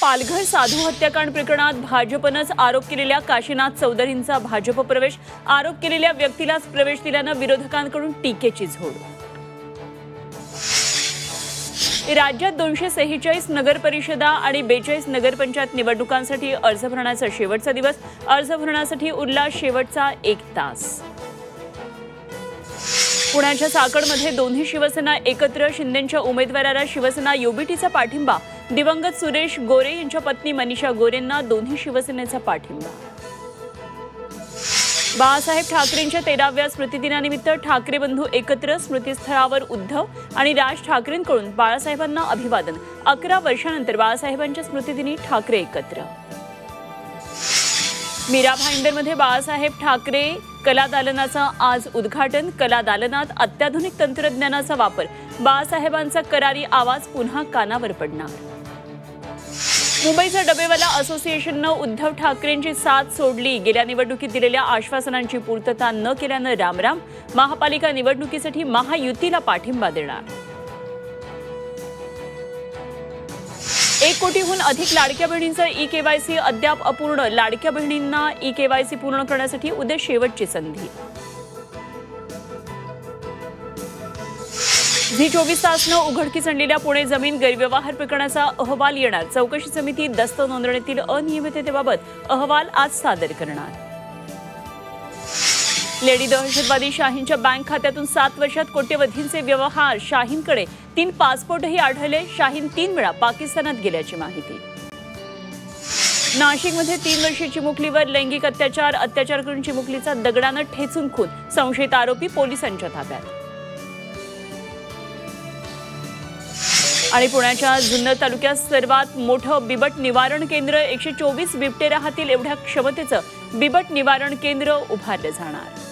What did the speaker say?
पालघर साधू हत्याकांड प्रकरणात भाजपनंच आरोप केलेल्या काशीनाथ चौधरींचा भाजप प्रवेश, आरोप केलेल्या व्यक्तीलाच प्रवेश दिल्यानं विरोधकांकडून टीकेची झोड। राज्यात 246 नगर परिषदा आणि 42 नगरपंचायत निवडणुकांसाठी अर्ज भरण्याचा शेवटचा दिवस, अर्ज भरण्यासाठी उरला शेवटचा 1 तास। पुण्याच्या चाकणमध्ये दोन्ही शिवसेना एकत्र, शिंदेंच्या उमेदवाराला शिवसेना युबीटीचा पाठिंबा, दिवंगत सुरेश गोरे यांच्या पत्नी मनीषा गोरेंना दोन्ही शिवसेनेचा पाठिंबा। बाळासाहेब ठाकरेंच्या 13व्या स्मृतिदिनानिमित्त ठाकरे बंधू एकत्र, स्मृतिस्थळावर उद्धव आणि राज ठाकरेंकडून बाळासाहेबांना अभिवादन। 11 वर्षांनंतर बाळासाहेबांच्या स्मृतिदिनी ठाकरे एकत्र। मीरा भाईंदरमध्ये बाळासाहेब ठाकरे कला दालनाचं आज उद्घाटन, कला दालनात अत्याधुनिक तंत्रज्ञानाचा वापर, बाळासाहेबांचा करारी आवाज पुन्हा कानावर पडणार। मुंबईच्या डबेवाला असोसिएशननं उद्धव ठाकरेंची साथ सोडली, गेल्या निवडणुकीत दिलेल्या आश्वासनांची पूर्तता न केल्यानं रामराम, महापालिका निवडणुकीसाठी महायुतीला पाठिंबा देणार। 1 कोटीहून अधिक लाडक्या बहिणींचं ई-केवायसी अद्याप अपूर्ण, लाडक्या बहिणींना ई-केवायसी पूर्ण करण्यासाठी उद्या शेवटची संधी। झी 24 तासनं उघडकीस आणलेल्या पुणे जमीन गैरव्यवहार प्रकरणाचा अहवाल येणार, चौकशी समिती दस्त नोंदणीतील अनियमिततेबाबत अहवाल आज सादर करणार। लेडी दहशतवादी शाहीनच्या बँक खात्यातून 7 वर्षात कोट्यवधींचे व्यवहार, शाहीनकडे 3 पासपोर्टही आढळले, शाहीन 3 वेळा पाकिस्तानात गेल्याची माहिती। नाशिकमध्ये 3 वर्षीय चिमुकलीवर लैंगिक अत्याचार, अत्याचार करून चिमुकलीचा दगडानं ठेचून खून, संशयित आरोपी पोलिसांच्या ताब्यात। आणि पुण्याच्या जुन्नर तालुक्यात सर्वात मोठं बिबट निवारण केंद्र, 124 बिबटे राहतील एवढ्या क्षमतेचं बिबट निवारण केंद्र उभारलं जाणार।